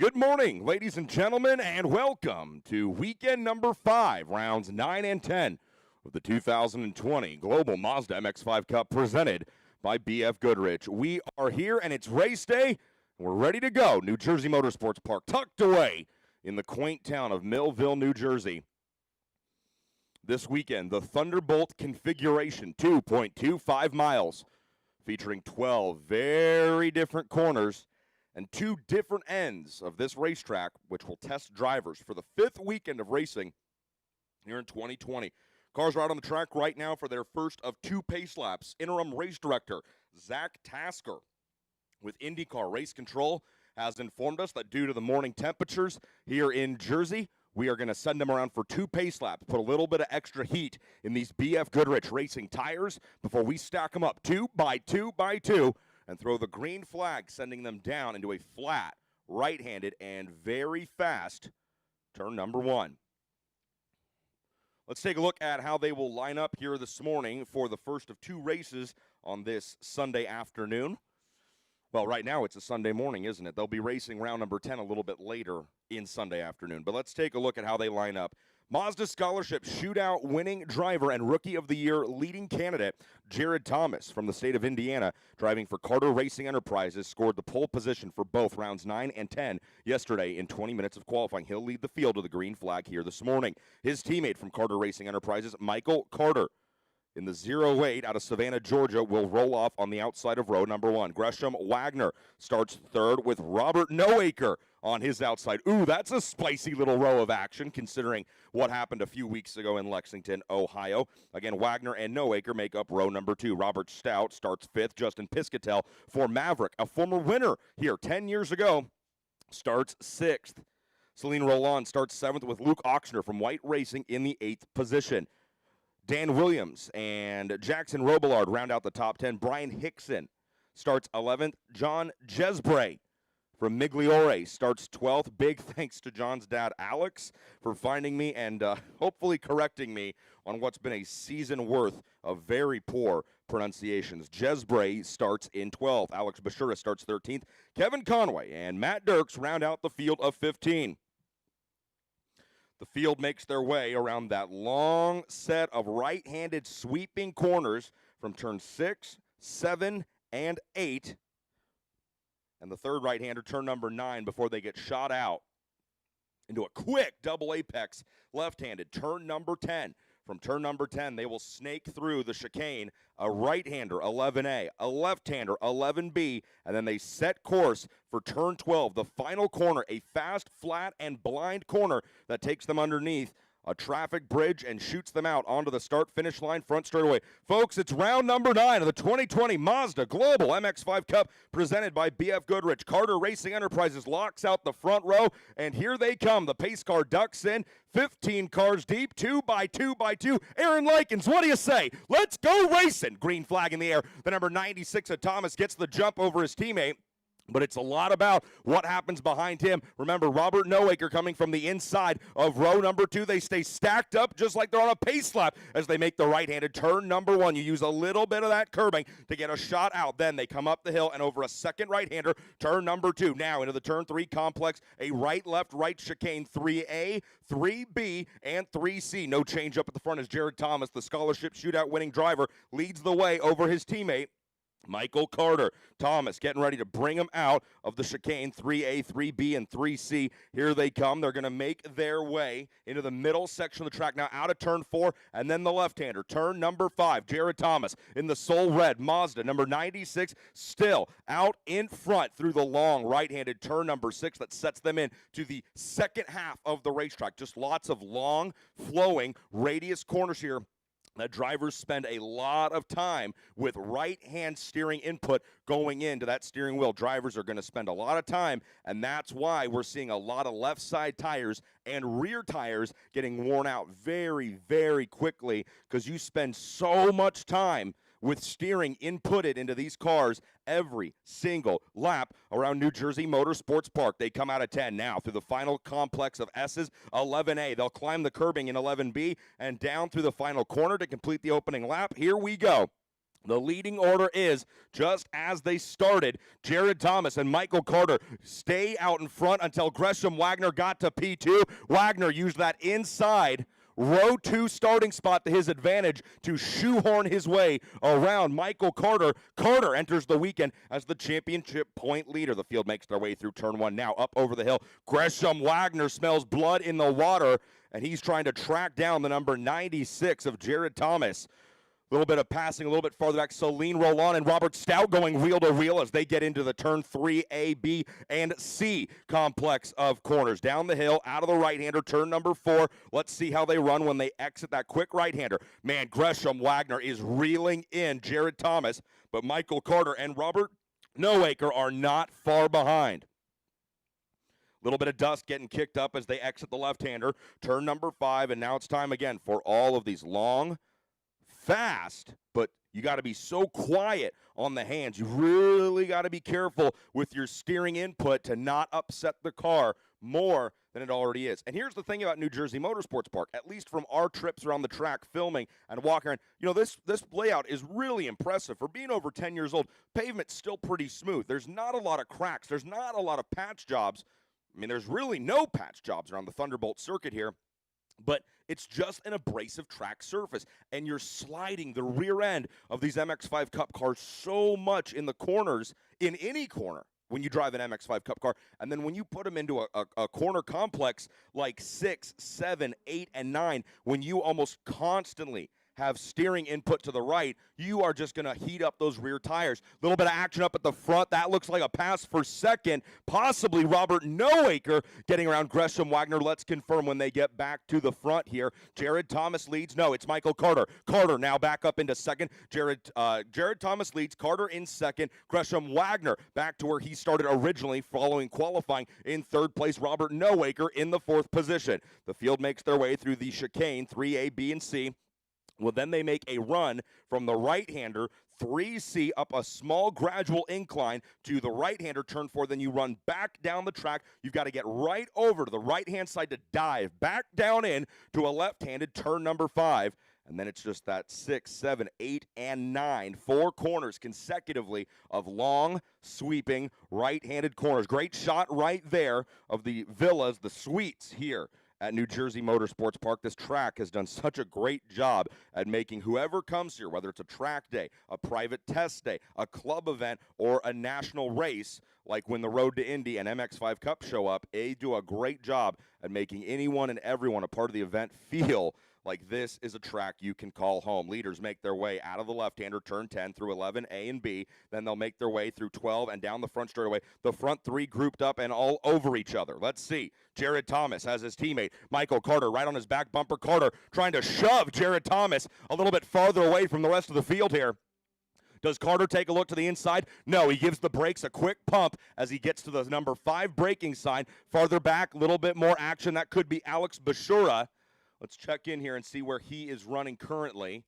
Good morning, ladies and gentlemen, and welcome to weekend number 5, rounds 9 and 10 of the 2020 Global Mazda MX5 Cup presented by BF Goodrich. We are here, and it's race day, and we're ready to go. New Jersey Motorsports Park, tucked away in the quaint town of Millville, New Jersey. This weekend, the Thunderbolt configuration, 2.25 miles, featuring 12 very different corners and 2 different ends of this racetrack, which will test drivers for the 5th weekend of racing here in 2020. Cars are out on the track right now for their first of 2 pace laps. Interim race director Zach Tasker with IndyCar Race Control has informed us that due to the morning temperatures here in Jersey, we are going to send them around for 2 pace laps, put a little bit of extra heat in these BF Goodrich racing tires before we stack them up 2 by 2 by 2 and throw the green flag, sending them down into a flat, right-handed, and very fast turn number 1. Let's take a look at how they will line up here this morning for the first of 2 races on this Sunday afternoon. Well, right now it's a Sunday morning, isn't it? They'll be racing round number 10 a little bit later in Sunday afternoon. But let's take a look at how they line up. Mazda Scholarship Shootout winning driver and Rookie of the Year leading candidate Jared Thomas from the state of Indiana, driving for Carter Racing Enterprises, scored the pole position for both rounds 9 and 10 yesterday in 20 minutes of qualifying. He'll lead the field to the green flag here this morning. His teammate from Carter Racing Enterprises, Michael Carter, in the 08 out of Savannah, Georgia, will roll off on the outside of row number 1. Gresham Wagner starts third with Robert Noaker on his outside. Ooh, that's a spicy little row of action considering what happened a few weeks ago in Lexington, Ohio. Again, Wagner and Noaker make up row number 2. Robert Stout starts 5th. Justin Piscatel for Maverick, a former winner here 10 years ago, starts 6th. Celine Roland starts 7th with Luke Oxner from White Racing in the 8th position. Dan Williams and Jackson Robillard round out the top 10. Brian Hickson starts 11th. John Jesbray from Migliore starts 12th. Big thanks to John's dad, Alex, for finding me and hopefully correcting me on what's been a season worth of very poor pronunciations. Jesbray starts in 12th. Alex Bashura starts 13th. Kevin Conway and Matt Dirks round out the field of 15. The field makes their way around that long set of right-handed sweeping corners from turn 6, 7, and 8. And the third right-hander, turn number 9, before they get shot out into a quick double apex left-handed, turn number 10. From turn number 10, they will snake through the chicane, a right-hander, 11A, a left-hander, 11B, and then they set course for turn 12, the final corner, a fast, flat, and blind corner that takes them underneath a traffic bridge and shoots them out onto the start-finish line front straightaway. Folks, it's round number 9 of the 2020 Mazda Global MX5 Cup presented by BF Goodrich. Carter Racing Enterprises locks out the front row, and here they come. The pace car ducks in, 15 cars deep, 2 by 2 by 2. Aaron Likens, what do you say? Let's go racing. Green flag in the air. The number 96 of Thomas gets the jump over his teammate. But it's a lot about what happens behind him. Remember, Robert Noaker coming from the inside of row number 2. They stay stacked up just like they're on a pace lap as they make the right-handed turn number 1. You use a little bit of that curbing to get a shot out. Then they come up the hill and over a second right-hander, turn number 2. Now into the turn 3 complex, a right-left-right chicane, 3A, 3B, and 3C. No change up at the front as Jared Thomas, the scholarship shootout winning driver, leads the way over his teammate, Michael Carter. Thomas getting ready to bring him out of the chicane, 3A, 3B, and 3C. Here they come. They're going to make their way into the middle section of the track. Now out of turn 4, and then the left-hander. Turn number 5, Jared Thomas in the Soul Red Mazda. Number 96 still out in front through the long right-handed turn number 6 that sets them in to the second half of the racetrack. Just lots of long, flowing radius corners here that drivers spend a lot of time with right-hand steering input going into that steering wheel. Drivers are going to spend a lot of time, and that's why we're seeing a lot of left side tires and rear tires getting worn out very, very quickly because you spend so much time with steering inputted into these cars every single lap around New Jersey Motorsports Park. They come out of 10 now through the final complex of S's, 11A. They'll climb the curbing in 11B and down through the final corner to complete the opening lap. Here we go. The leading order is, just as they started, Jared Thomas and Michael Carter stay out in front until Gresham Wagner got to P2. Wagner used that inside row 2 starting spot to his advantage to shoehorn his way around Michael Carter. Carter enters the weekend as the championship point leader. The field makes their way through turn 1 now, up over the hill. Gresham Wagner smells blood in the water, and he's trying to track down the number 96 of Jared Thomas. A little bit of passing, a little bit farther back. Celine Roland and Robert Stout going wheel to wheel as they get into the turn 3 A, B, and C complex of corners. Down the hill, out of the right-hander, turn number 4. Let's see how they run when they exit that quick right-hander. Man, Gresham Wagner is reeling in Jared Thomas, but Michael Carter and Robert Noaker are not far behind. Little bit of dust getting kicked up as they exit the left-hander. Turn number 5, and now it's time again for all of these long, fast, but you got to be so quiet on the hands. You really got to be careful with your steering input to not upset the car more than it already is. And here's the thing about New Jersey Motorsports Park, at least from our trips around the track filming and walking around, this layout is really impressive. For being over 10 years old, pavement's still pretty smooth. There's not a lot of cracks. There's not a lot of patch jobs. I mean, there's really no patch jobs around the Thunderbolt circuit here. But it's just an abrasive track surface, and you're sliding the rear end of these MX5 Cup cars so much in the corners, in any corner, when you drive an MX5 Cup car. And then when you put them into a corner complex like 6, 7, 8, and 9, when you almost constantly have steering input to the right, you are just going to heat up those rear tires. A little bit of action up at the front. That looks like a pass for second. Possibly Robert Noaker getting around Gresham Wagner. Let's confirm when they get back to the front here. Jared Thomas leads. No, it's Michael Carter. Carter now back up into second. Jared Thomas leads. Carter in second. Gresham Wagner back to where he started originally following qualifying in third place. Robert Noaker in the 4th position. The field makes their way through the chicane, 3A, B, and C. Well, then they make a run from the right-hander, 3C, up a small gradual incline to the right-hander, turn 4. Then you run back down the track. You've got to get right over to the right-hand side to dive back down in to a left-handed turn number 5. And then it's just that 6, 7, 8, and 9, 4 corners consecutively of long, sweeping, right-handed corners. Great shot right there of the villas, the suites here at New Jersey Motorsports Park. This track has done such a great job at making whoever comes here, whether it's a track day, a private test day, a club event, or a national race, like when the Road to Indy and MX5 Cup show up, they do a great job at making anyone and everyone a part of the event feel like this is a track you can call home. Leaders make their way out of the left-hander, turn 10 through 11, A and B. Then they'll make their way through 12 and down the front straightaway. The front 3 grouped up and all over each other. Let's see. Jared Thomas has his teammate, Michael Carter, right on his back bumper. Carter trying to shove Jared Thomas a little bit farther away from the rest of the field here. Does Carter take a look to the inside? No, he gives the brakes a quick pump as he gets to the number 5 braking sign. Farther back, a little bit more action. That could be Alex Bashura. Let's check in here and see where he is running currently.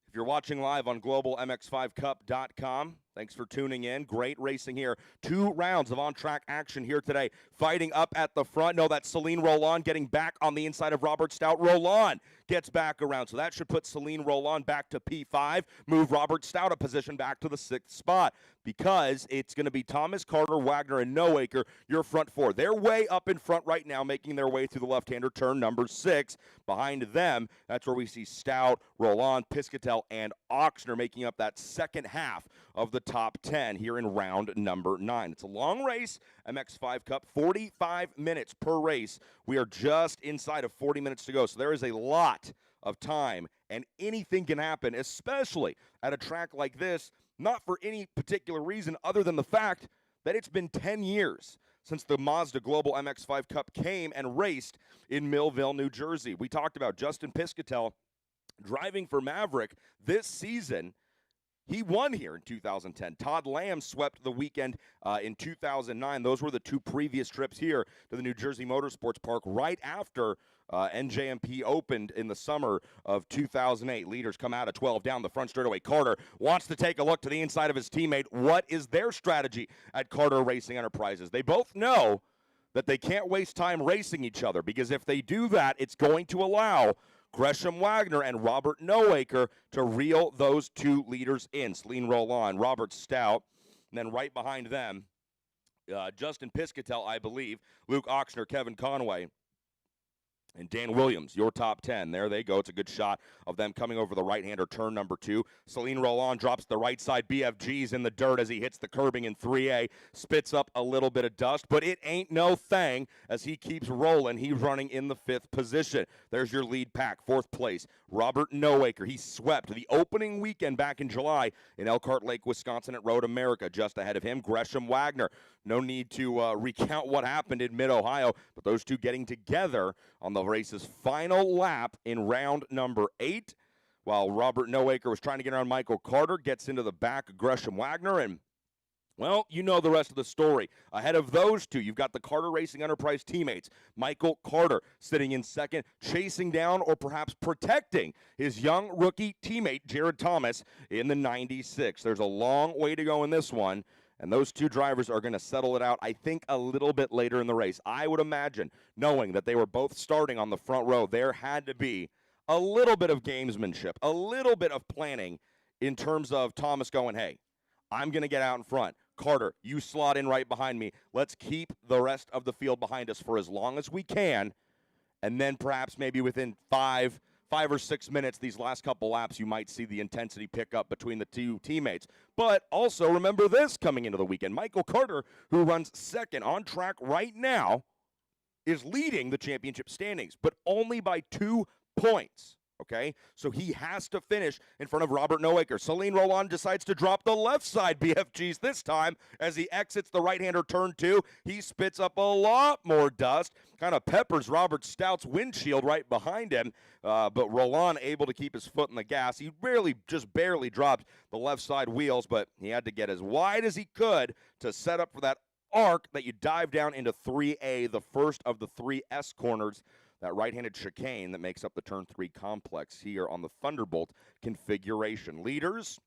If you're watching live on globalmx5cup.com, thanks for tuning in. Great racing here. 2 rounds of on-track action here today. Fighting up at the front. No, that's Celine Roland getting back on the inside of Robert Stout. Roland gets back around. So that should put Celine Roland back to P5. Move Robert Stout a position back to the 6th spot, because it's going to be Thomas, Carter, Wagner, and Noaker, your front 4. They're way up in front right now, making their way through the left-hander, turn number 6. Behind them, that's where we see Stout, Roland, Piscatel, and Oxner making up that second half of the top 10 here in round number 9. It's a long race, MX5 Cup, 45 minutes per race. We are just inside of 40 minutes to go, so there is a lot of time, and anything can happen, especially at a track like this, not for any particular reason other than the fact that it's been 10 years since the Mazda Global MX5 Cup came and raced in Millville, New Jersey. We talked about Justin Piscatel driving for Maverick this season. He won here in 2010. Todd Lamb swept the weekend in 2009. Those were the 2 previous trips here to the New Jersey Motorsports Park right after NJMP opened in the summer of 2008. Leaders come out of 12 down the front straightaway. Carter wants to take a look to the inside of his teammate. What is their strategy at Carter Racing Enterprises? They both know that they can't waste time racing each other, because if they do that, it's going to allow Gresham Wagner and Robert Noaker to reel those two leaders in. Celine Roland, Robert Stout, and then right behind them, Justin Piscatel, I believe, Luke Oxner, Kevin Conway, and Dan Williams, your top 10. There they go. It's a good shot of them coming over the right-hander, turn number 2. Celine Roland drops the right side. BFG's in the dirt as he hits the curbing in 3A. Spits up a little bit of dust, but it ain't no thing as he keeps rolling. He's running in the 5th position. There's your lead pack, 4th place. Robert Noaker. He swept the opening weekend back in July in Elkhart Lake, Wisconsin at Road America. Just ahead of him, Gresham Wagner. No need to recount what happened in Mid-Ohio, but those two getting together on the race's final lap in round number 8, while Robert Noaker was trying to get around Michael Carter, gets into the back of Gresham Wagner, and, well, you know the rest of the story. Ahead of those two, you've got the Carter Racing Enterprise teammates. Michael Carter sitting in second, chasing down or perhaps protecting his young rookie teammate, Jared Thomas, in the 96. There's a long way to go in this one. And those two drivers are going to settle it out, I think, a little bit later in the race. I would imagine, knowing that they were both starting on the front row, there had to be a little bit of gamesmanship, a little bit of planning in terms of Thomas going, hey, I'm going to get out in front. Carter, you slot in right behind me. Let's keep the rest of the field behind us for as long as we can. And then perhaps maybe within 5 or 6 minutes, these last couple laps, you might see the intensity pick up between the two teammates. But also remember this coming into the weekend. Michael Carter, who runs second on track right now, is leading the championship standings, but only by 2 points. Okay, so he has to finish in front of Robert Noaker. Celine Roland decides to drop the left side BFGs this time as he exits the right-hander turn 2. He spits up a lot more dust, kind of peppers Robert Stout's windshield right behind him, but Roland able to keep his foot in the gas. He just barely dropped the left side wheels, but he had to get as wide as he could to set up for that arc that you dive down into 3A, the first of the 3 S corners. That right-handed chicane that makes up the Turn 3 complex here on the Thunderbolt configuration. Leaders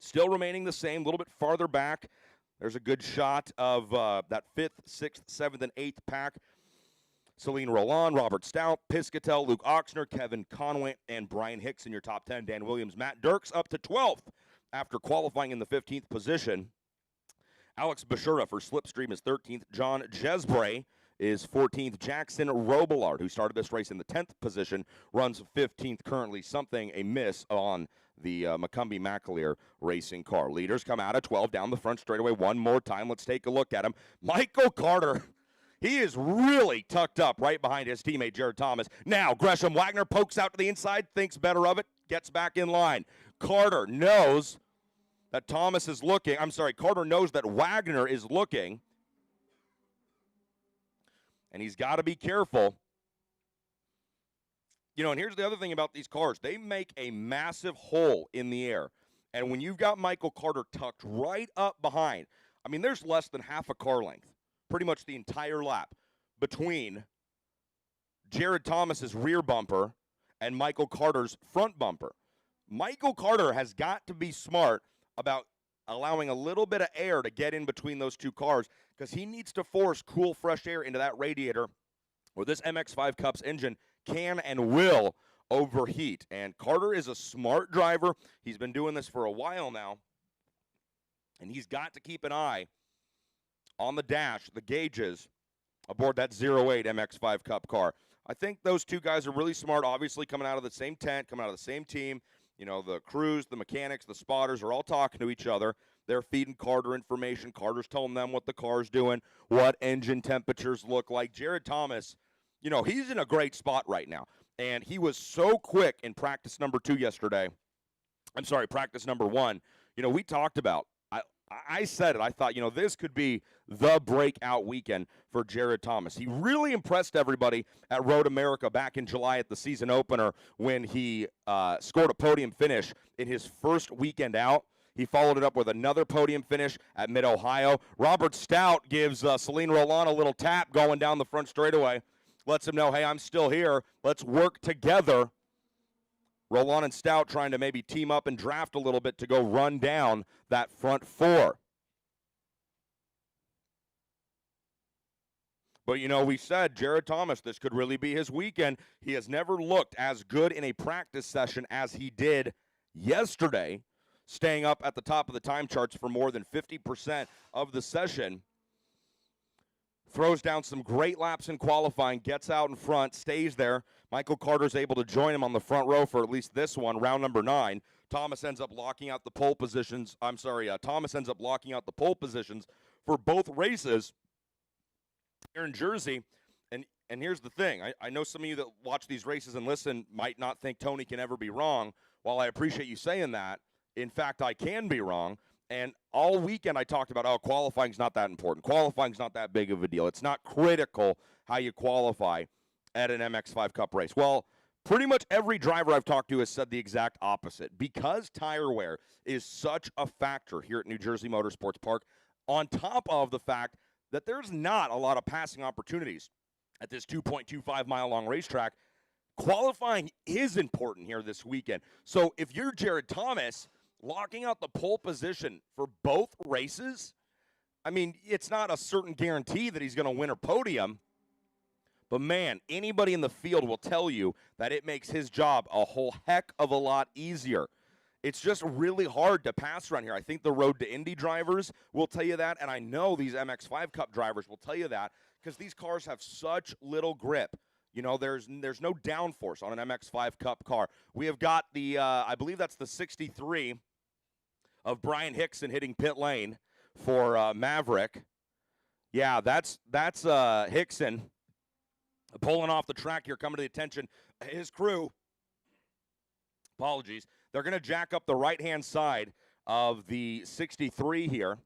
still remaining the same, a little bit farther back. There's a good shot of that 5th, 6th, 7th, and 8th pack. Celine Roland, Robert Stout, Piscatel, Luke Oxner, Kevin Conway, and Brian Hicks in your top 10. Dan Williams, Matt Dirks up to 12th after qualifying in the 15th position. Alex Bashura for Slipstream is 13th. John Jesbray is 14th. Jackson Robillard, who started this race in the 10th position, runs 15th currently. Something amiss on the McCumbee McAleer racing car. Leaders come out of 12 down the front straightaway one more time. Let's take a look at him. Michael Carter, he is really tucked up right behind his teammate Jared Thomas. Now Gresham Wagner pokes out to the inside, thinks better of it, gets back in line. Carter knows that Thomas is looking. Carter knows that Wagner is looking. And he's got to be careful. You know, and here's the other thing about these cars. They make a massive hole in the air. And when you've got Michael Carter tucked right up behind, I mean, there's less than half a car length, pretty much the entire lap, between Jared Thomas's rear bumper and Michael Carter's front bumper. Michael Carter has got to be smart about allowing a little bit of air to get in between those two cars because he needs to force cool, fresh air into that radiator or this MX5 Cups engine can and will overheat. And Carter is a smart driver. He's been doing this for a while now, and he's got to keep an eye on the dash, the gauges, aboard that 08 MX5 Cup car. I think those two guys are really smart, obviously coming out of the same tent, coming out of the same team. You know, the crews, the mechanics, the spotters are all talking to each other. They're feeding Carter information. Carter's telling them what the car's doing, what engine temperatures look like. Jared Thomas, you know, he's in a great spot right now. And he was so quick in practice number 2 yesterday. Practice number 1. You know, we talked about, I said it. I thought, you know, this could be the breakout weekend for Jared Thomas. He really impressed everybody at Road America back in July at the season opener when he scored a podium finish in his first weekend out. He followed it up with another podium finish at Mid-Ohio. Robert Stout gives Celine Roland a little tap going down the front straightaway. Lets him know, hey, I'm still here. Let's work together. Roland and Stout trying to maybe team up and draft a little bit to go run down that front 4. But, we said Jared Thomas, this could really be his weekend. He has never looked as good in a practice session as he did yesterday, staying up at the top of the time charts for more than 50% of the session. Throws down some great laps in qualifying, gets out in front, stays there. Michael Carter's able to join him on the front row for at least this one, round number 9. Thomas ends up locking out the pole positions. Thomas ends up locking out the pole positions for both races here in Jersey. And here's the thing. I know some of you that watch these races and listen might not think Tony can ever be wrong. While I appreciate you saying that, in fact, I can be wrong. And all weekend I talked about, qualifying's not that important. Qualifying's not that big of a deal. It's not critical how you qualify at an MX5 Cup race. Well, pretty much every driver I've talked to has said the exact opposite. Because tire wear is such a factor here at New Jersey Motorsports Park, on top of the fact that there's not a lot of passing opportunities at this 2.25-mile-long racetrack, qualifying is important here this weekend. So if you're Jared Thomas, locking out the pole position for both races, I mean, it's not a certain guarantee that he's going to win a podium, but man, anybody in the field will tell you that it makes his job a whole heck of a lot easier. It's just really hard to pass around here. I think the Road to Indy drivers will tell you that, and I know these MX5 Cup drivers will tell you that because these cars have such little grip. There's no downforce on an MX5 Cup car. We have got the, I believe that's the 63 of Brian Hickson hitting pit lane for Maverick. Yeah, that's Hickson pulling off the track here, coming to the attention. His crew, apologies, they're going to jack up the right-hand side of the 63 here.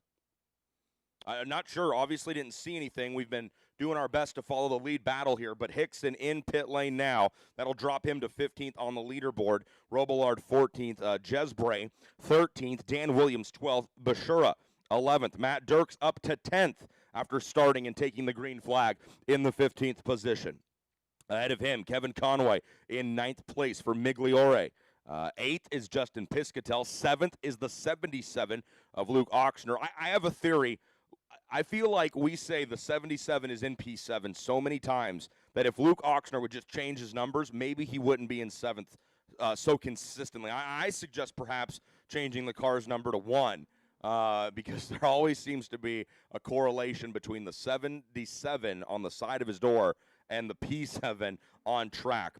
I'm not sure. Obviously didn't see anything. We've been doing our best to follow the lead battle here, but Hickson in pit lane now. That'll drop him to 15th on the leaderboard. Robillard 14th, Jesbray 13th, Dan Williams 12th, Bashura 11th. Matt Dirks up to 10th after starting and taking the green flag in the 15th position. Ahead of him, Kevin Conway in 9th place for Migliore. 8th is Justin Piscatel. 7th is the 77 of Luke Oxner. I have a theory. I feel like we say the 77 is in P7 so many times that if Luke Oxner would just change his numbers, maybe he wouldn't be in 7th so consistently. I suggest perhaps changing the car's number to 1 because there always seems to be a correlation between the 77 on the side of his door and the P7 on track.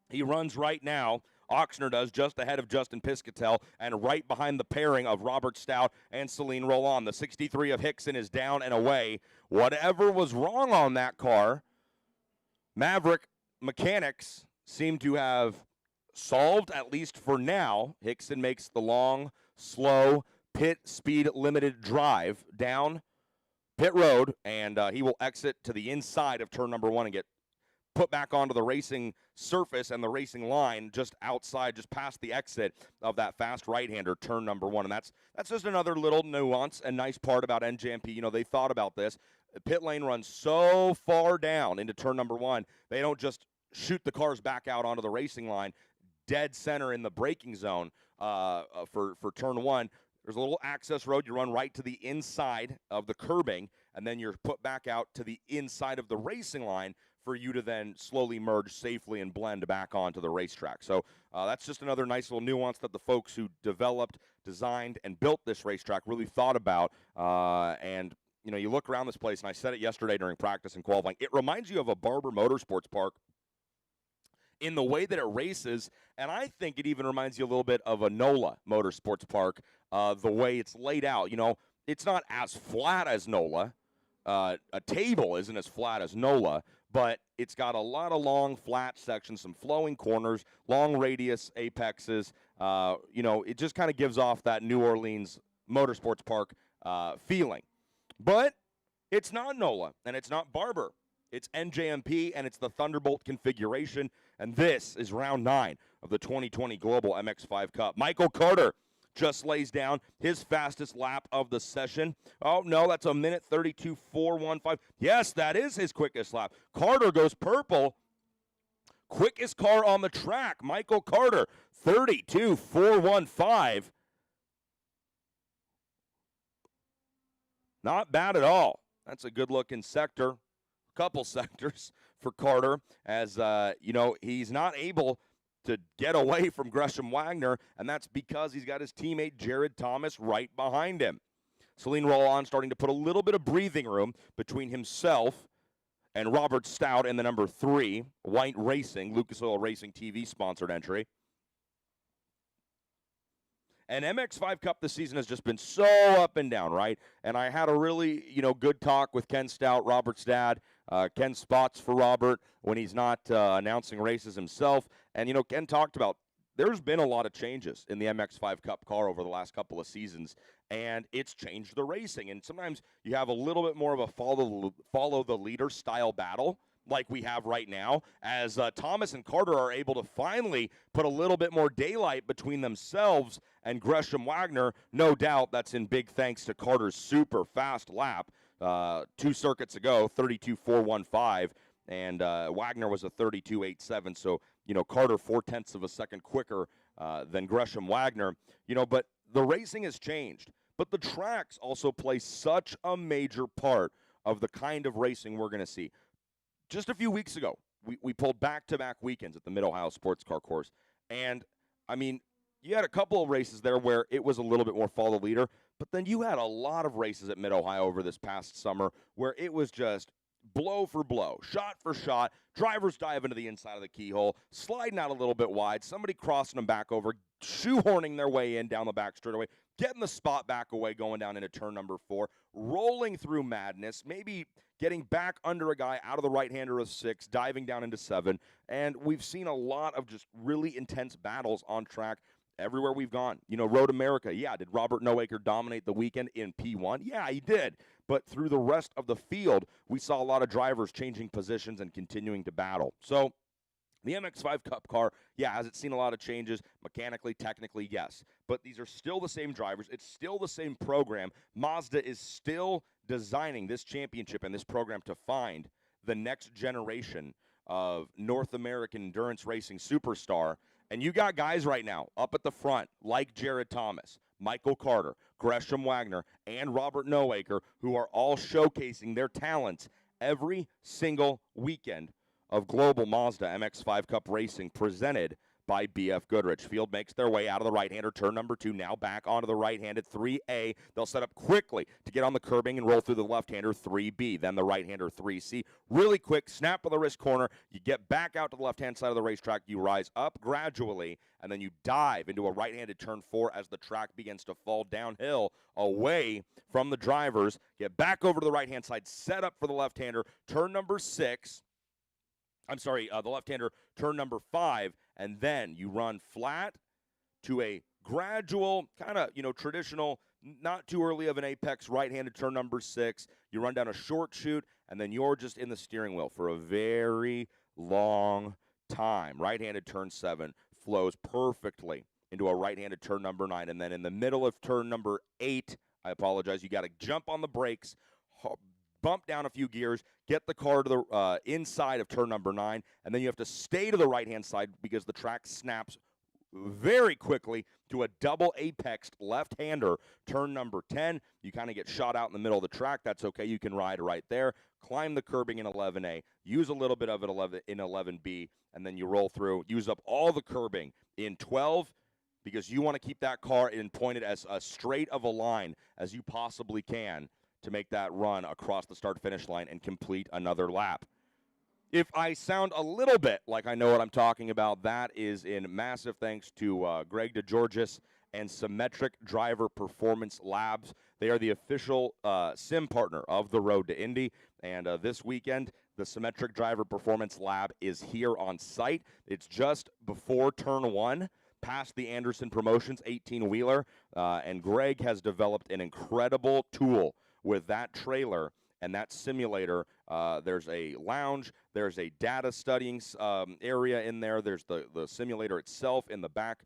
He runs right now. Oxner does, just ahead of Justin Piscatel and right behind the pairing of Robert Stout and Celine Roland. The 63 of Hickson is down and away. Whatever was wrong on that car, Maverick mechanics seem to have solved, at least for now. Hickson makes the long, slow, pit speed limited drive down pit road, and he will exit to the inside of turn number 1 and get put back onto the racing surface and the racing line just outside, just past the exit of that fast right-hander, turn number 1. And that's just another little nuance and nice part about NJMP. They thought about this. The pit lane runs so far down into turn number 1, they don't just shoot the cars back out onto the racing line, dead center in the braking zone for turn 1. There's a little access road. You run right to the inside of the curbing, and then you're put back out to the inside of the racing line for you to then slowly merge safely and blend back onto the racetrack. So that's just another nice little nuance that the folks who developed, designed, and built this racetrack really thought about. And you look around this place, and I said it yesterday during practice and qualifying, it reminds you of a Barber Motorsports Park in the way that it races, and I think it even reminds you a little bit of a NOLA Motorsports Park, the way it's laid out. It's not as flat as NOLA. A table isn't as flat as NOLA, but it's got a lot of long, flat sections, some flowing corners, long radius apexes. It just kind of gives off that New Orleans Motorsports Park feeling. But it's not NOLA, and it's not Barber. It's NJMP, and it's the Thunderbolt configuration, and this is round 9 of the 2020 Global MX5 Cup. Michael Carter just lays down his fastest lap of the session. Oh, no, that's a minute 32.415. Yes, that is his quickest lap. Carter goes purple. Quickest car on the track, Michael Carter, 32.415. Not bad at all. That's a good-looking sector. couple sectors for Carter as, he's not able to get away from Gresham Wagner, and that's because he's got his teammate Jared Thomas right behind him. Celine Rollon starting to put a little bit of breathing room between himself and Robert Stout in the number 3, White Racing, Lucas Oil Racing TV sponsored entry. And MX5 Cup this season has just been so up and down, right? And I had a really, good talk with Ken Stout, Robert's dad. Ken spots for Robert when he's not announcing races himself. And, Ken talked about there's been a lot of changes in the MX5 Cup car over the last couple of seasons, and it's changed the racing. And sometimes you have a little bit more of a follow the leader style battle like we have right now, as Thomas and Carter are able to finally put a little bit more daylight between themselves and Gresham Wagner. No doubt that's in big thanks to Carter's super fast lap 2 circuits ago, 32.415, and Wagner was a 32.87. So, Carter 0.4 of a second quicker than Gresham Wagner. But the racing has changed. But the tracks also play such a major part of the kind of racing we're going to see. Just a few weeks ago, we pulled back-to-back weekends at the Mid-Ohio Sports Car Course. And, you had a couple of races there where it was a little bit more follow the leader, but then you had a lot of races at Mid-Ohio over this past summer where it was just blow for blow, shot for shot, drivers dive into the inside of the keyhole, sliding out a little bit wide, somebody crossing them back over, shoehorning their way in down the back straightaway, getting the spot back away, going down into turn number 4, rolling through madness, maybe getting back under a guy out of the right-hander of 6, diving down into 7, and we've seen a lot of just really intense battles on track everywhere we've gone. Road America, did Robert Noaker dominate the weekend in P1? Yeah, he did. But through the rest of the field, we saw a lot of drivers changing positions and continuing to battle. So the MX5 Cup car, has it seen a lot of changes? Mechanically, technically, yes. But these are still the same drivers. It's still the same program. Mazda is still designing this championship and this program to find the next generation of North American endurance racing superstar. And you got guys right now up at the front like Jared Thomas, Michael Carter, Gresham Wagner, and Robert Noaker, who are all showcasing their talents every single weekend of Global Mazda MX5 Cup Racing presented by BF Goodrich. Field makes their way out of the right-hander, turn number 2, now back onto the right-handed 3A. They'll set up quickly to get on the curbing and roll through the left-hander 3B, then the right-hander 3C. Really quick, snap of the wrist corner. You get back out to the left-hand side of the racetrack. You rise up gradually, and then you dive into a right-handed turn 4 as the track begins to fall downhill away from the drivers. Get back over to the right-hand side, set up for the left-hander, turn number 6. The left-hander, turn number 5, and then you run flat to a gradual, kind of, traditional, not too early of an apex right-handed turn number 6. You run down a short chute, and then you're just in the steering wheel for a very long time. Right-handed turn 7 flows perfectly into a right-handed turn number 9, and then in the middle of turn number 8, you got to jump on the brakes, bump down a few gears, get the car to the inside of turn number 9, and then you have to stay to the right-hand side because the track snaps very quickly to a double apexed left-hander, turn number 10. You kind of get shot out in the middle of the track. That's okay. You can ride right there, climb the curbing in 11A, use a little bit of it in 11B, and then you roll through, use up all the curbing in 12 because you want to keep that car in pointed as straight of a line as you possibly can to make that run across the start-finish line and complete another lap. If I sound a little bit like I know what I'm talking about, that is in massive thanks to Greg DeGeorgis and Symmetric Driver Performance Labs. They are the official sim partner of the Road to Indy, and this weekend, the Symmetric Driver Performance Lab is here on site. It's just before turn 1, past the Anderson Promotions 18-wheeler, and Greg has developed an incredible tool with that trailer and that simulator. There's a lounge, there's a data studying area in there, there's the simulator itself in the back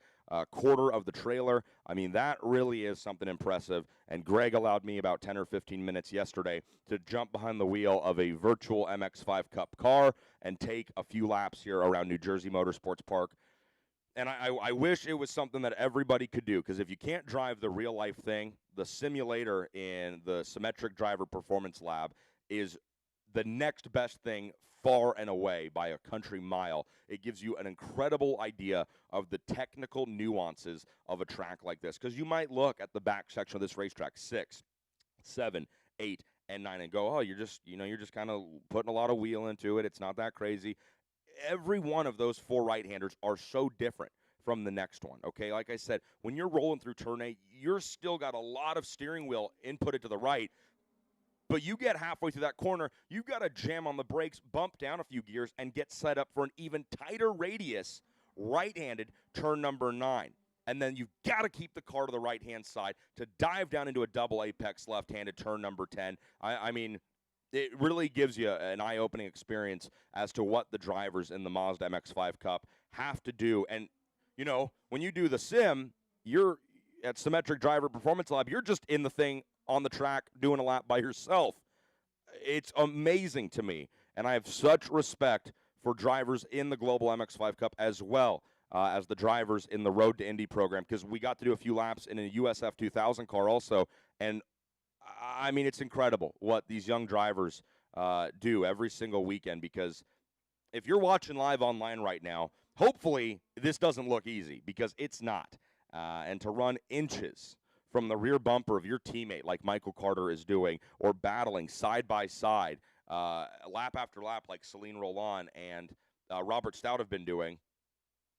quarter of the trailer. I mean, that really is something impressive, and Greg allowed me about 10 or 15 minutes yesterday to jump behind the wheel of a virtual MX5 Cup car and take a few laps here around New Jersey Motorsports Park. And I wish it was something that everybody could do, because if you can't drive the real-life thing, the simulator in the Symmetric Driver Performance Lab is the next best thing far and away by a country mile. It gives you an incredible idea of the technical nuances of a track like this. Because you might look at the back section of this racetrack, 6, 7, 8, and 9, and go, oh, you're just kind of putting a lot of wheel into it. It's not that crazy. Every one of those 4 right-handers are so different from the next one, okay? Like I said, when you're rolling through turn 8, you're still got a lot of steering wheel inputted to the right, but you get halfway through that corner, you've got to jam on the brakes, bump down a few gears, and get set up for an even tighter radius right-handed turn number 9. And then you've got to keep the car to the right-hand side to dive down into a double apex left-handed turn number 10. I mean, it really gives you an eye-opening experience as to what the drivers in the Mazda MX5 Cup have to do. And, you know, when you do the sim, you're at Symmetric Driver Performance Lab, you're just in the thing on the track doing a lap by yourself. It's amazing to me, and I have such respect for drivers in the Global MX5 Cup as well as the drivers in the Road to Indy program, because we got to do a few laps in a USF 2000 car also, and I mean, it's incredible what these young drivers do every single weekend, because if you're watching live online right now, hopefully this doesn't look easy, because it's not. And to run inches from the rear bumper of your teammate like Michael Carter is doing, or battling side by side, lap after lap like Celine Roland and Robert Stout have been doing,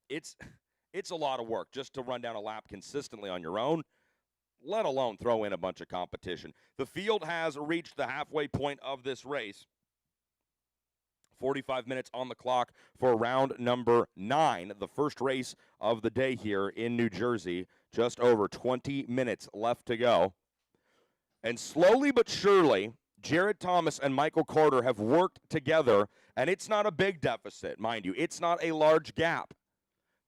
it's a lot of work just to run down a lap consistently on your own, let alone throw in a bunch of competition. The field has reached the halfway point of this race. 45 minutes on the clock for round number 9, the first race of the day here in New Jersey. Just over 20 minutes left to go. And slowly but surely, Jared Thomas and Michael Carter have worked together, and it's not a big deficit, mind you. It's not a large gap.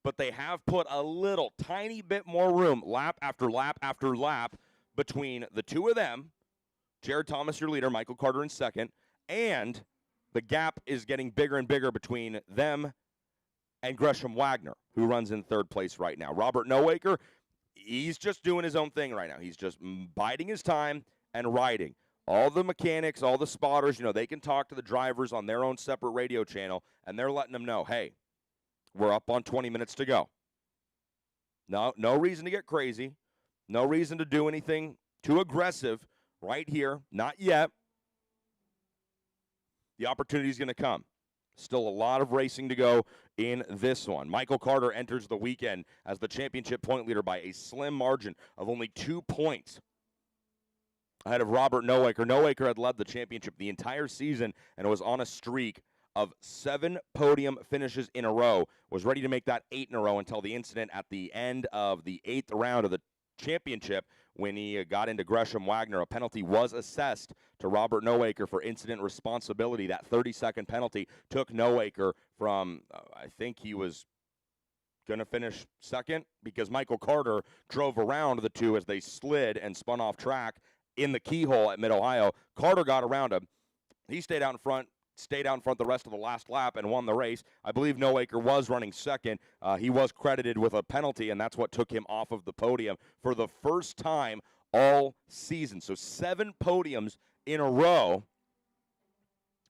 But they have put a little tiny bit more room, lap after lap after lap, between the two of them, Jared Thomas, your leader, Michael Carter in second, and the gap is getting bigger and bigger between them and Gresham Wagner, who runs in third place right now. Robert Nowaker, he's just doing his own thing right now. He's just biding his time and riding. All the mechanics, all the spotters, you know, they can talk to the drivers on their own separate radio channel, and they're letting them know, hey, we're up on 20 minutes to go. No reason to get crazy. No reason to do anything too aggressive right here. Not yet. The opportunity is going to come. Still a lot of racing to go in this one. Michael Carter enters the weekend as the championship point leader by a slim margin of only 2 points ahead of Robert Nowaker. Nowaker had led the championship the entire season and was on a streak of 7 podium finishes in a row, was ready to make that 8 in a row until the incident at the end of the 8th round of the championship when he got into Gresham Wagner. A penalty was assessed to Robert Nowaker for incident responsibility. That 30-second penalty took Nowaker from, I think he was going to finish second, because Michael Carter drove around the two as they slid and spun off track in the keyhole at Mid-Ohio. Carter got around him. He stayed out in front the rest of the last lap and won the race. I believe Nowaker was running second. He was credited with a penalty, and that's what took him off of the podium for the first time all season. So 7 podiums in a row.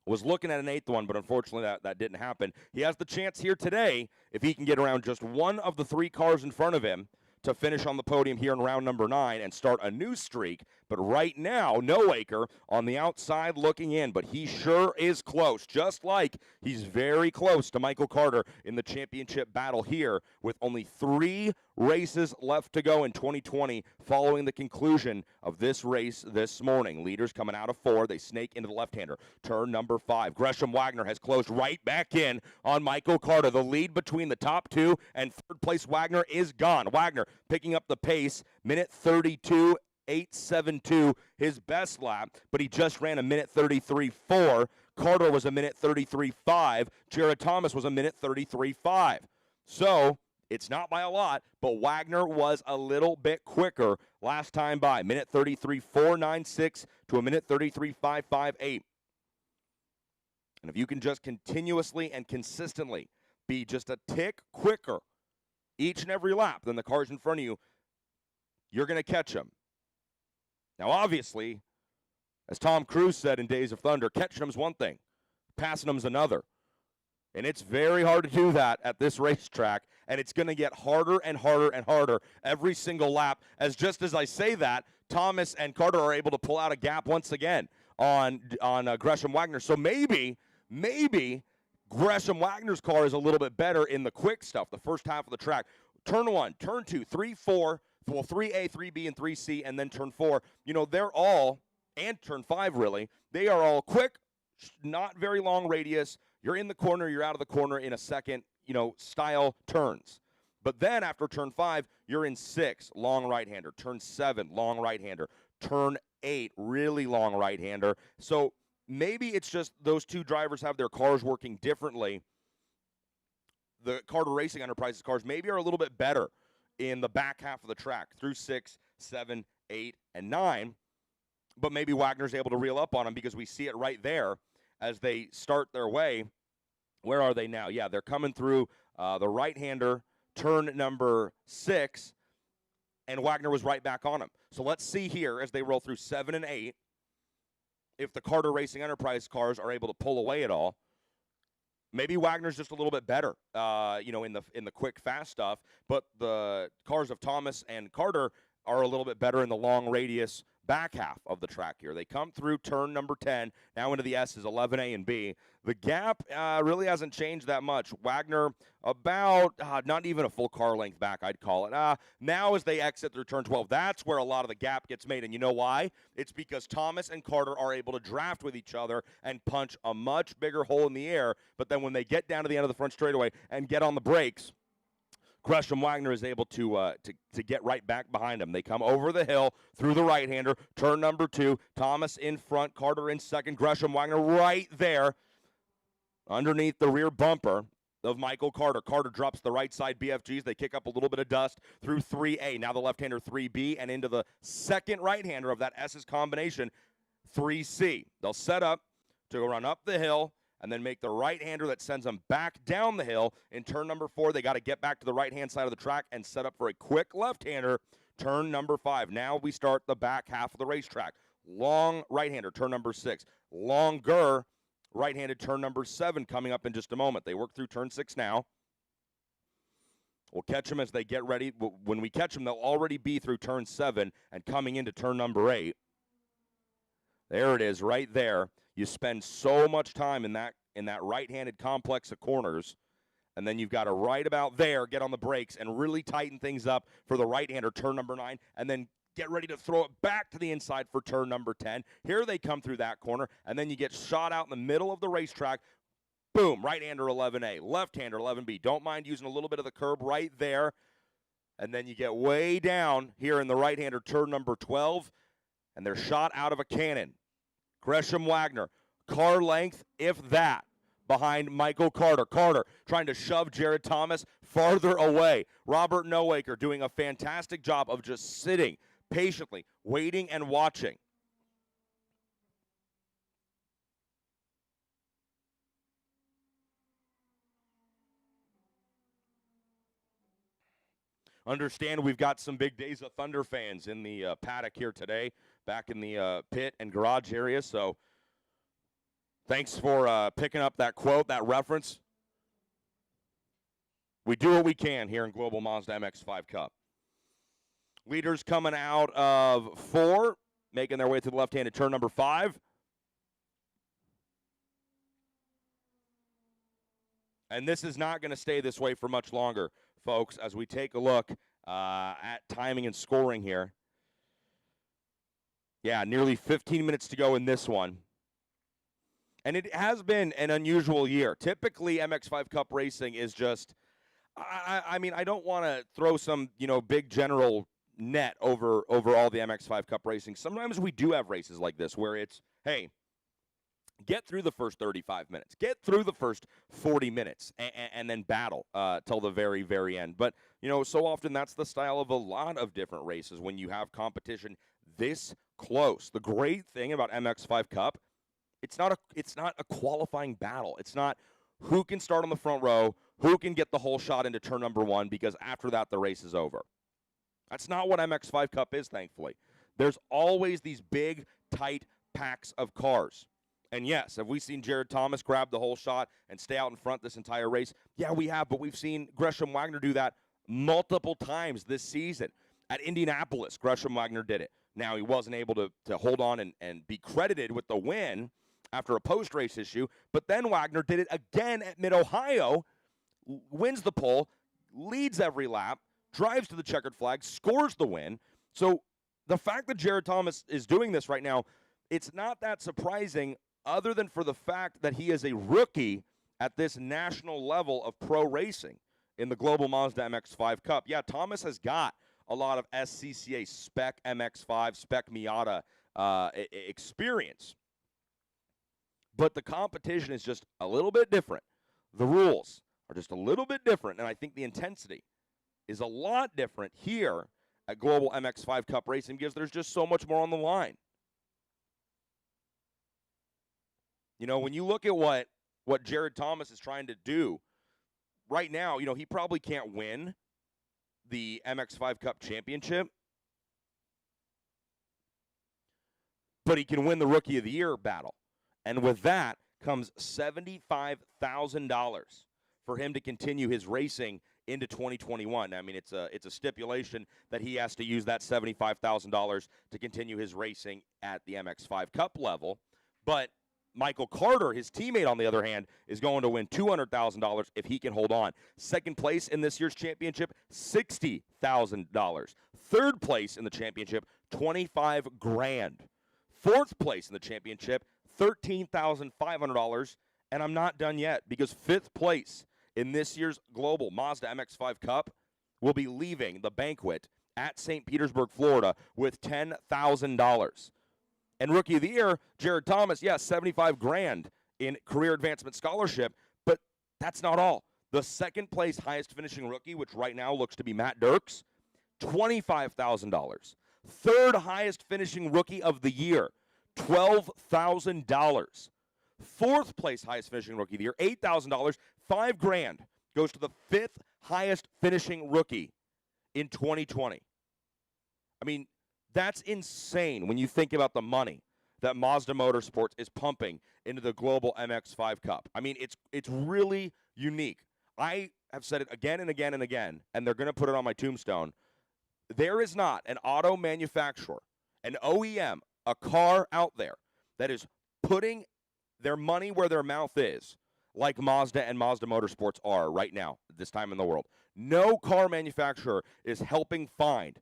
Was looking at an 8th one, but unfortunately that didn't happen. He has the chance here today, if he can get around just one of the 3 cars in front of him, to finish on the podium here in round number 9 and start a new streak. But right now, Nowaker on the outside looking in, but he sure is close, just like he's very close to Michael Carter in the championship battle here, with only 3 races left to go in 2020 following the conclusion of this race this morning. Leaders coming out of 4. They snake into the left-hander. Turn number 5. Gresham Wagner has closed right back in on Michael Carter. The lead between the top 2 and third place Wagner is gone. Wagner picking up the pace, minute 32.872, his best lap, but he just ran a minute 33.4. Carter was a minute 33.5. Jared Thomas was a minute 33.5. So it's not by a lot, but Wagner was a little bit quicker last time by. Minute 33.496 to a minute 33.558. And if you can just continuously and consistently be just a tick quicker each and every lap than the cars in front of you, you're going to catch them. Now, obviously, As Tom Cruise said in Days of Thunder, catching them's one thing, passing them's another. And it's very hard to do that at this racetrack, and it's going to get harder and harder and harder every single lap. As just as I say that, Thomas and Carter are able to pull out a gap once again on Gresham Wagner. So maybe Gresham Wagner's car is a little bit better in the quick stuff, the first half of the track. Turn 1, turn 2, 3, 4, well, 3A, 3B, and 3C, and then turn 4. They're all, and turn 5 really, they are all quick, not very long radius. You're in the corner, you're out of the corner in a second, style turns. But then after turn 5, you're in 6, long right-hander. Turn 7, long right-hander. Turn 8, really long right-hander. So maybe it's just those two drivers have their cars working differently. The Carter Racing Enterprises cars maybe are a little bit better in the back half of the track through 6, 7, 8, and 9. But maybe Wagner's able to reel up on them because we see it right there as they start their way. Where are they now? Yeah, they're coming through the right-hander, turn number 6, and Wagner was right back on him. So let's see here as they roll through 7 and 8 if the Carter Racing Enterprise cars are able to pull away at all. Maybe Wagner's just a little bit better, in the quick, fast stuff, but the cars of Thomas and Carter are a little bit better in the long radius back half of the track here. They come through turn number 10, now into the S's, 11A and B. The gap really hasn't changed that much. Wagner about not even a full car length back, I'd call it. Now as they exit through turn 12, that's where a lot of the gap gets made. And you know why? It's because Thomas and Carter are able to draft with each other and punch a much bigger hole in the air. But then when they get down to the end of the front straightaway and get on the brakes, Gresham Wagner is able to get right back behind him. They come over the hill through the right-hander, turn number 2. Thomas in front, Carter in second. Gresham Wagner right there underneath the rear bumper of Michael Carter. Carter drops the right side BFGs. They kick up a little bit of dust through 3A. Now the left-hander 3B and into the second right-hander of that S's combination, 3C. They'll set up to run up the hill and then make the right-hander that sends them back down the hill. In turn number 4, they got to get back to the right-hand side of the track and set up for a quick left-hander, turn number 5. Now we start the back half of the racetrack. Long right-hander, turn number 6. Longer right-handed turn number 7 coming up in just a moment. They work through turn 6 now. We'll catch them as they get ready. When we catch them, they'll already be through turn 7 and coming into turn number 8. There it is right there. You spend so much time in that right-handed complex of corners, and then you've got to right about there get on the brakes and really tighten things up for the right-hander, turn number 9, and then get ready to throw it back to the inside for turn number 10. Here they come through that corner, and then you get shot out in the middle of the racetrack. Boom, right-hander 11A, left-hander 11B. Don't mind using a little bit of the curb right there, and then you get way down here in the right-hander, turn number 12, and they're shot out of a cannon. Gresham Wagner, car length, if that, behind Michael Carter. Carter trying to shove Jared Thomas farther away. Robert Nowaker doing a fantastic job of just sitting patiently, waiting and watching. Understand we've got some big Days of Thunder fans in the paddock here today, back in the pit and garage area. So thanks for picking up that quote, that reference. We do what we can here in Global Mazda MX5 Cup. Leaders coming out of 4, making their way to the left-handed turn number 5. And this is not going to stay this way for much longer, folks, as we take a look at timing and scoring here. Yeah, nearly 15 minutes to go in this one. And it has been an unusual year. Typically, MX5 Cup racing is just, I mean, I don't want to throw some, big general net over all the MX5 Cup racing. Sometimes we do have races like this where it's, hey, get through the first 35 minutes. Get through the first 40 minutes and then battle till the very, very end. But, so often that's the style of a lot of different races when you have competition this close. The great thing about MX5 Cup, it's not a qualifying battle. It's not who can start on the front row, who can get the whole shot into turn number 1, because after that the race is over. That's not what MX5 Cup is, thankfully. There's always these big, tight packs of cars. And yes, have we seen Jared Thomas grab the whole shot and stay out in front this entire race? Yeah, we have, but we've seen Gresham Wagner do that multiple times this season. At Indianapolis, Gresham Wagner did it. Now, he wasn't able to hold on and be credited with the win after a post-race issue, but then Wagner did it again at Mid-Ohio, wins the pole, leads every lap, drives to the checkered flag, scores the win. So the fact that Jared Thomas is doing this right now, it's not that surprising other than for the fact that he is a rookie at this national level of pro racing in the Global Mazda MX5 Cup. Yeah, Thomas has got a lot of SCCA spec MX5, spec Miata experience. But the competition is just a little bit different. The rules are just a little bit different, and I think the intensity is a lot different here at Global MX5 Cup Racing because there's just so much more on the line. You know, when you look at what Jared Thomas is trying to do right now, you know, he probably can't win the MX5 Cup Championship, but he can win the Rookie of the Year battle. And with that comes $75,000 for him to continue his racing into 2021. I mean, it's a stipulation that he has to use that $75,000 to continue his racing at the MX5 Cup level. But Michael Carter, his teammate, on the other hand, is going to win $200,000 if he can hold on. Second place in this year's championship, $60,000. Third place in the championship, $25,000. Fourth place in the championship, $13,500. And I'm not done yet because fifth place in this year's Global Mazda MX5 Cup will be leaving the banquet at St. Petersburg, Florida with $10,000. And Rookie of the Year, Jared Thomas, yes, $75,000 in Career Advancement Scholarship, but that's not all. The second place highest finishing rookie, which right now looks to be Matt Dirks, $25,000. Third highest finishing rookie of the year, $12,000. Fourth place highest finishing rookie of the year, $8,000. $5,000 goes to the fifth highest finishing rookie in 2020. I mean, that's insane when you think about the money that Mazda Motorsports is pumping into the Global MX5 Cup. I mean, it's really unique. I have said it again and again and again, and they're going to put it on my tombstone. There is not an auto manufacturer, an OEM, a car out there that is putting their money where their mouth is like Mazda and Mazda Motorsports are right now at this time in the world. No car manufacturer is helping find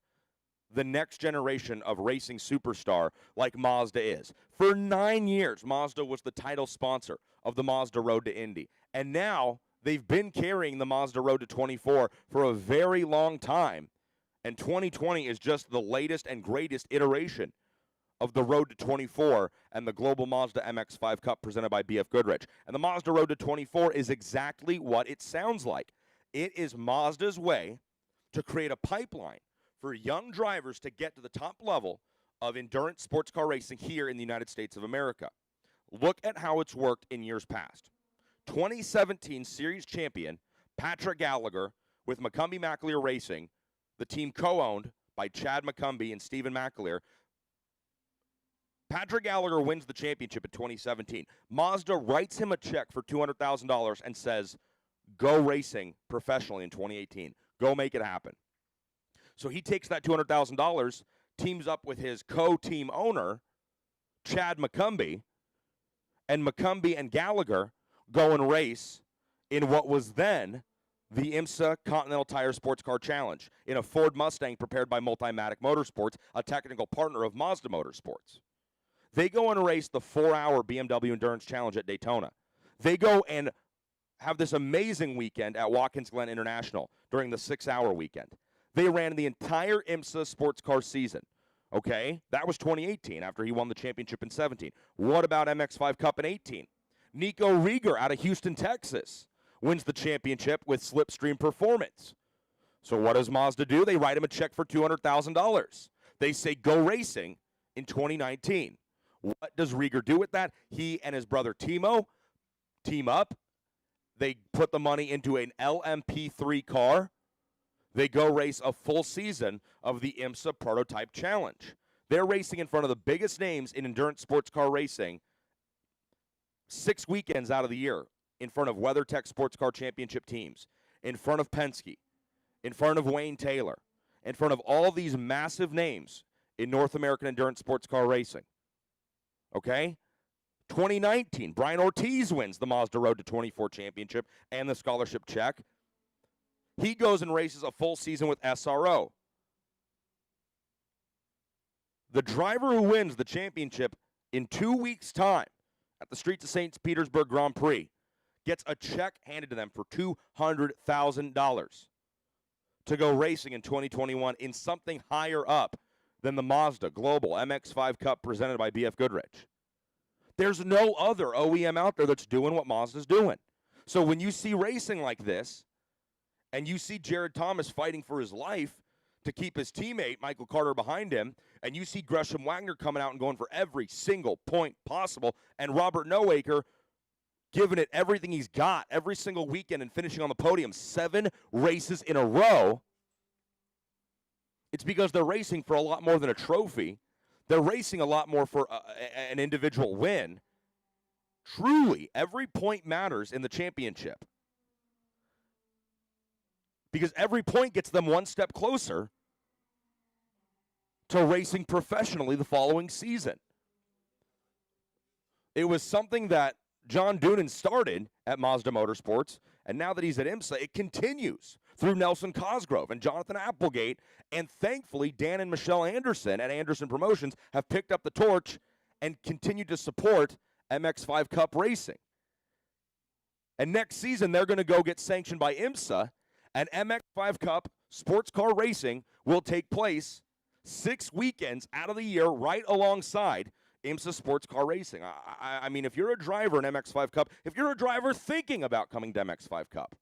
the next generation of racing superstar like Mazda is. For 9 years, Mazda was the title sponsor of the Mazda Road to Indy. And now they've been carrying the Mazda Road to 24 for a very long time. And 2020 is just the latest and greatest iteration of the Road to 24 and the Global Mazda MX5 Cup presented by BF Goodrich. And the Mazda Road to 24 is exactly what it sounds like. It is Mazda's way to create a pipeline for young drivers to get to the top level of endurance sports car racing here in the United States of America. Look at how it's worked in years past. 2017 Series champion Patrick Gallagher with McCumbee McAleer Racing, the team co-owned by Chad McCumbee and Stephen McAleer. Patrick Gallagher wins the championship in 2017. Mazda writes him a check for $200,000 and says, go racing professionally in 2018. Go make it happen. So he takes that $200,000, teams up with his co-team owner, Chad McCumbee, and McCumbee and Gallagher go and race in what was then the IMSA Continental Tire Sports Car Challenge in a Ford Mustang prepared by Multimatic Motorsports, a technical partner of Mazda Motorsports. They go and race the 4-hour BMW Endurance Challenge at Daytona. They go and have this amazing weekend at Watkins Glen International during the 6-hour weekend. They ran the entire IMSA sports car season, okay? That was 2018 after he won the championship in 17. What about MX5 Cup in 18? Nico Rieger out of Houston, Texas, wins the championship with Slipstream Performance. So what does Mazda do? They write him a check for $200,000. They say go racing in 2019. What does Rieger do with that? He and his brother Timo team up. They put the money into an LMP3 car. They go race a full season of the IMSA Prototype Challenge. They're racing in front of the biggest names in endurance sports car racing 6 weekends out of the year, in front of WeatherTech Sports Car Championship teams, in front of Penske, in front of Wayne Taylor, in front of all these massive names in North American endurance sports car racing. Okay? 2019, Brian Ortiz wins the Mazda Road to 24 championship and the scholarship check. He goes and races a full season with SRO. The driver who wins the championship in 2 weeks' time at the Streets of St. Petersburg Grand Prix gets a check handed to them for $200,000 to go racing in 2021 in something higher up than the Mazda Global MX5 Cup presented by BF Goodrich. There's no other OEM out there that's doing what Mazda's doing. So when you see racing like this, and you see Jared Thomas fighting for his life to keep his teammate, Michael Carter, behind him, and you see Gresham Wagner coming out and going for every single point possible, and Robert Noaker giving it everything he's got every single weekend and finishing on the podium 7 races in a row, it's because they're racing for a lot more than a trophy. They're racing a lot more for an individual win. Truly, every point matters in the championship, because every point gets them one step closer to racing professionally the following season. It was something that John Doonan started at Mazda Motorsports, and now that he's at IMSA, it continues through Nelson Cosgrove and Jonathan Applegate, and thankfully Dan and Michelle Anderson at Anderson Promotions have picked up the torch and continue to support MX5 Cup racing. And next season, they're going to go get sanctioned by IMSA, and MX5 Cup sports car racing will take place 6 weekends out of the year right alongside IMSA sports car racing. I mean, if you're a driver in MX5 Cup, if you're a driver thinking about coming to MX5 Cup,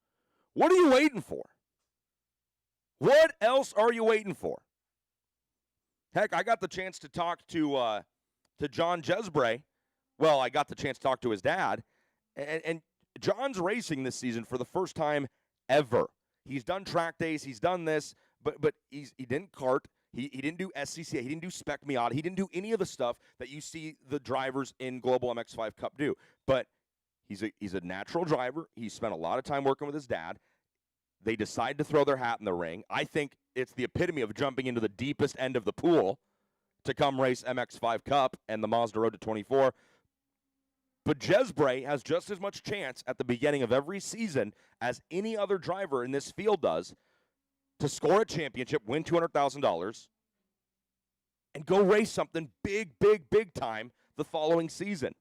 what are you waiting for? What else are you waiting for? Heck, I got the chance to talk to John Jesbray. Well, I got the chance to talk to his dad, and John's racing this season for the first time ever. He's done track days, he's done this, but he didn't kart. He didn't do SCCA. He didn't do Spec Miata. He didn't do any of the stuff that you see the drivers in Global MX5 Cup do. But he's a natural driver. He spent a lot of time working with his dad. They decide to throw their hat in the ring. I think it's the epitome of jumping into the deepest end of the pool to come race MX5 Cup and the Mazda Road to 24. But Jesbray has just as much chance at the beginning of every season as any other driver in this field does to score a championship, win $200,000, and go race something big, big, big time the following season.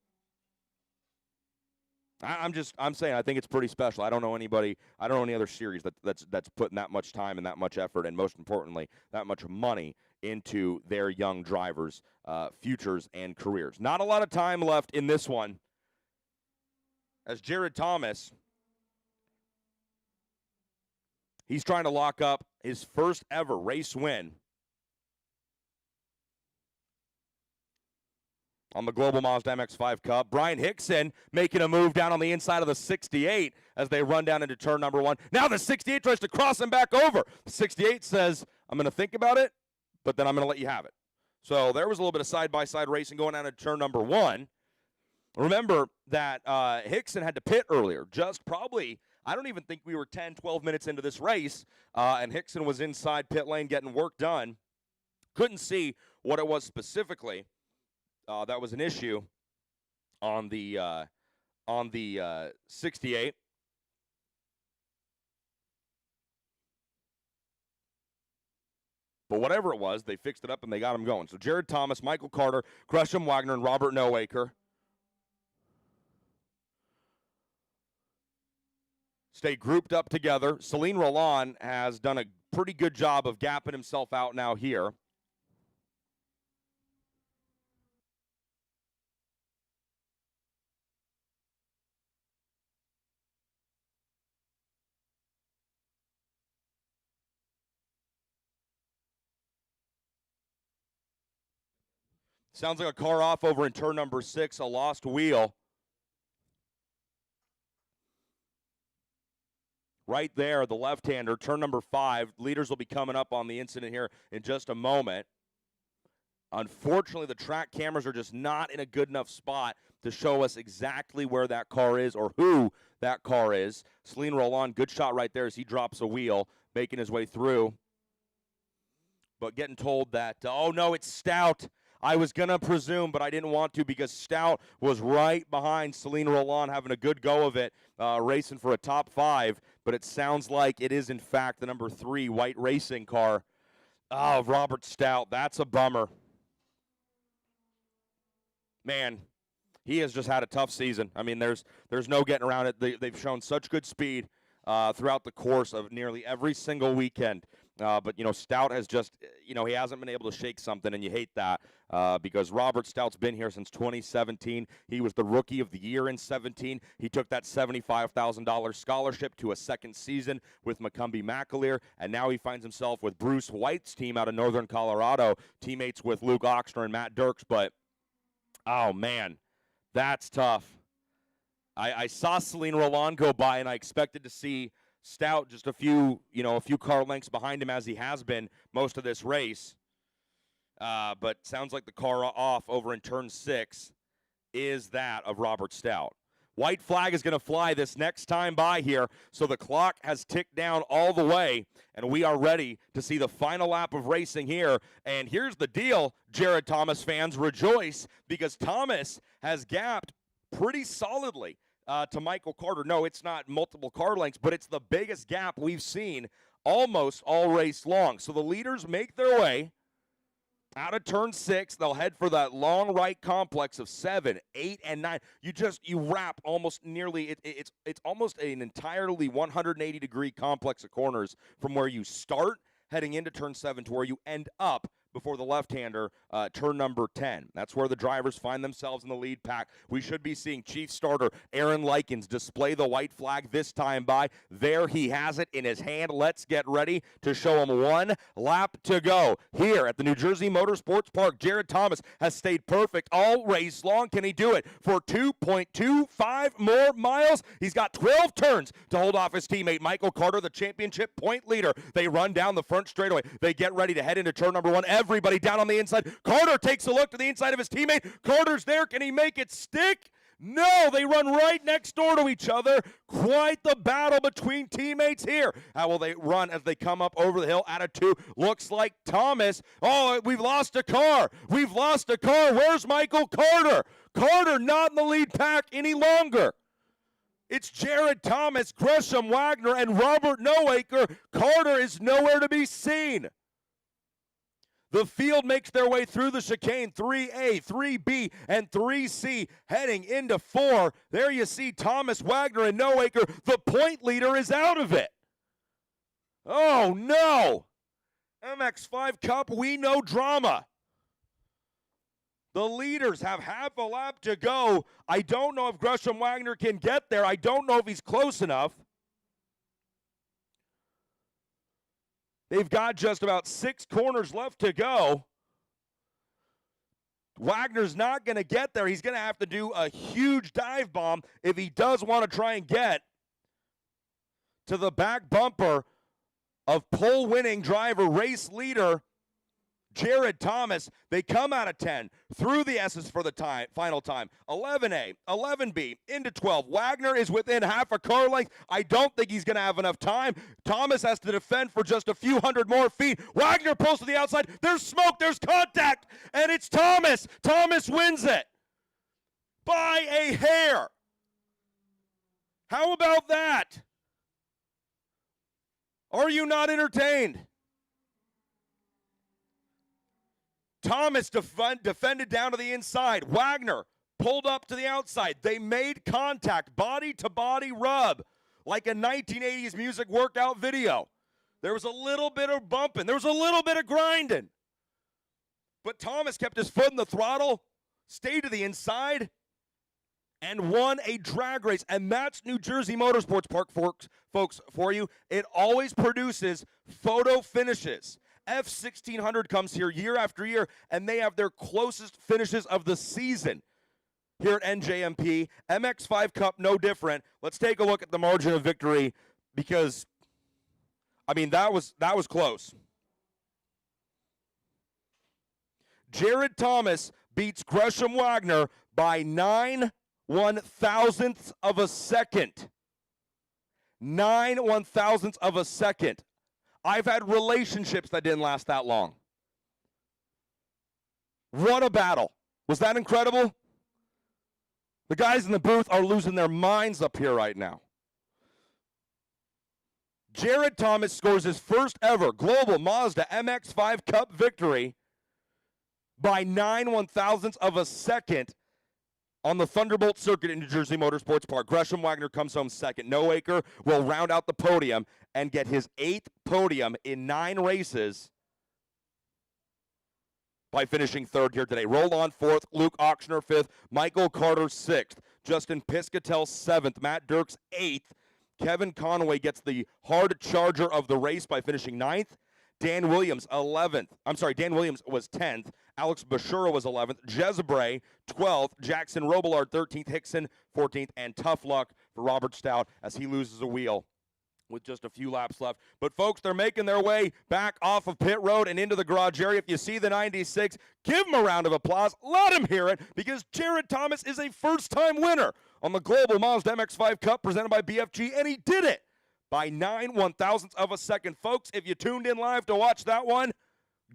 I'm saying I think it's pretty special. I don't know any other series that's putting that much time and that much effort, and most importantly, that much money into their young drivers' futures and careers. Not a lot of time left in this one, as Jared Thomas, he's trying to lock up his first ever race win on the Global Mazda MX5 Cup. Brian Hickson making a move down on the inside of the 68 as they run down into turn number 1. Now the 68 tries to cross him back over. The 68 says, I'm going to think about it, but then I'm going to let you have it. So there was a little bit of side-by-side racing going down into turn number 1. Remember that Hickson had to pit earlier, just probably, I don't even think we were 10, 12 minutes into this race, and Hickson was inside pit lane getting work done. Couldn't see what it was specifically. That was an issue on the 68. But whatever it was, they fixed it up and they got him going. So Jared Thomas, Michael Carter, Gresham Wagner, and Robert Noaker stay grouped up together. Celine Roland has done a pretty good job of gapping himself out now here. Sounds like a car off over in turn number 6, a lost wheel. Right there, the left-hander, turn number 5. Leaders will be coming up on the incident here in just a moment. Unfortunately, the track cameras are just not in a good enough spot to show us exactly where that car is or who that car is. Celine Roland, good shot right there as he drops a wheel, making his way through. But getting told that, oh, no, it's Stout. I was going to presume, but I didn't want to because Stout was right behind Celine Roland having a good go of it, racing for a top 5. But it sounds like it is, in fact, the number 3 white racing car. Oh, Robert Stout, that's a bummer. Man, he has just had a tough season. I mean, there's no getting around it. They've shown such good speed throughout the course of nearly every single weekend. But, Stout has just, he hasn't been able to shake something, and you hate that because Robert Stout's been here since 2017. He was the Rookie of the Year in 17. He took that $75,000 scholarship to a second season with Macombi McAleer, and now he finds himself with Bruce White's team out of Northern Colorado, teammates with Luke Oxner and Matt Dirks. But, oh, man, that's tough. I saw Celine Roland go by, and I expected to see Stout just a few car lengths behind him as he has been most of this race. But sounds like the car off over in turn 6 is that of Robert Stout. White flag is going to fly this next time by here, so the clock has ticked down all the way, and we are ready to see the final lap of racing here. And here's the deal, Jared Thomas fans, rejoice, because Thomas has gapped pretty solidly to Michael Carter. No, it's not multiple car lengths, but it's the biggest gap we've seen almost all race long. So the leaders make their way out of turn 6. They'll head for that long right complex of 7, 8, and 9. You wrap almost nearly, it's almost an entirely 180-degree complex of corners from where you start heading into turn 7 to where you end up before the left-hander, turn number 10. That's where the drivers find themselves in the lead pack. We should be seeing Chief Starter Aaron Likens display the white flag this time by. There he has it in his hand. Let's get ready to show him 1 lap to go. Here at the New Jersey Motorsports Park, Jared Thomas has stayed perfect all race long. Can he do it for 2.25 more miles? He's got 12 turns to hold off his teammate Michael Carter, the championship point leader. They run down the front straightaway. They get ready to head into turn number 1. Everybody down on the inside. Carter takes a look to the inside of his teammate. Carter's there. Can he make it stick? No, they run right next door to each other. Quite the battle between teammates here. How will they run as they come up over the hill out of 2? Looks like Thomas. Oh, we've lost a car. We've lost a car. Where's Michael Carter? Carter not in the lead pack any longer. It's Jared Thomas, Gresham Wagner, and Robert Noaker. Carter is nowhere to be seen. The field makes their way through the chicane, 3A, 3B, and 3C, heading into 4. There you see Thomas, Wagner, and Noaker. The point leader is out of it. Oh, no. MX5 Cup, we know drama. The leaders have half a lap to go. I don't know if Gresham Wagner can get there. I don't know if he's close enough. They've got just about 6 corners left to go. Wagner's not going to get there. He's going to have to do a huge dive bomb if he does want to try and get to the back bumper of pole-winning driver, race leader, Jared Thomas. They come out of 10, through the S's for the final time. 11A, 11B, into 12. Wagner is within half a car length. I don't think he's going to have enough time. Thomas has to defend for just a few hundred more feet. Wagner pulls to the outside. There's smoke. There's contact. And it's Thomas. Thomas wins it by a hair. How about that? Are you not entertained? Thomas defended down to the inside. Wagner pulled up to the outside. They made contact, body-to-body rub, like a 1980s music workout video. There was a little bit of bumping. There was a little bit of grinding. But Thomas kept his foot in the throttle, stayed to the inside, and won a drag race. And that's New Jersey Motorsports Park, folks, for you. It always produces photo finishes. F1600 comes here year after year, and they have their closest finishes of the season here at NJMP. MX5 Cup, no different. Let's take a look at the margin of victory because, I mean, that was close. Jared Thomas beats Gresham Wagner by 9/1,000ths of a second. 9/1,000ths of a second. I've had relationships that didn't last that long. What a battle. Was that incredible? The guys in the booth are losing their minds up here right now. Jared Thomas scores his first ever Global Mazda MX5 Cup victory by 9/1,000ths of a second on the Thunderbolt circuit in New Jersey Motorsports Park. Gresham Wagner comes home second. Noaker will round out the podium and get his 8th podium in 9 races by finishing 3rd here today. Roll on 4th, Luke Auctioner 5th, Michael Carter 6th, Justin Piscatel 7th, Matt Dirks 8th, Kevin Conway gets the hard charger of the race by finishing 9th. Dan Williams, 11th. Dan Williams was 10th. Alex Bashura was 11th. Jezebray, 12th. Jackson Robillard, 13th. Hickson, 14th. And tough luck for Robert Stout as he loses a wheel with just a few laps left. But, folks, they're making their way back off of pit road and into the garage area. If you see the 96, give them a round of applause. Let them hear it, because Jared Thomas is a first-time winner on the Global Mazda MX5 Cup presented by BFG, and he did it by 9/1,000ths of a second. Folks, if you tuned in live to watch that one,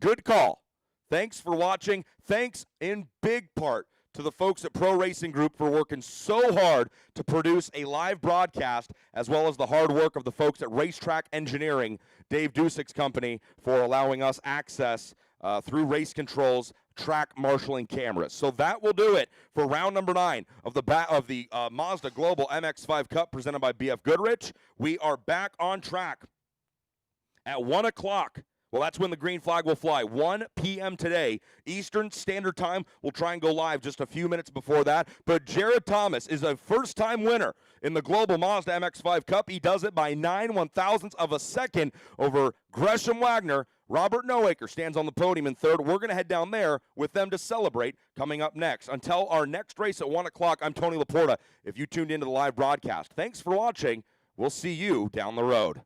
good call. Thanks for watching. Thanks in big part to the folks at Pro Racing Group for working so hard to produce a live broadcast, as well as the hard work of the folks at Racetrack Engineering, Dave Dusick's company, for allowing us access through race controls, track marshaling cameras. So that will do it for round number 9 of the Mazda Global MX5 Cup presented by BF Goodrich. We are back on track at 1 o'clock. Well, that's when the green flag will fly. 1 p.m. today, Eastern Standard Time. We'll try and go live just a few minutes before that. But Jared Thomas is a first-time winner in the Global Mazda MX5 Cup. He does it by 9/1,000ths of a second over Gresham Wagner. Robert Noaker stands on the podium in 3rd. We're going to head down there with them to celebrate coming up next. Until our next race at 1 o'clock, I'm Tony Laporta. If you tuned into the live broadcast, thanks for watching. We'll see you down the road.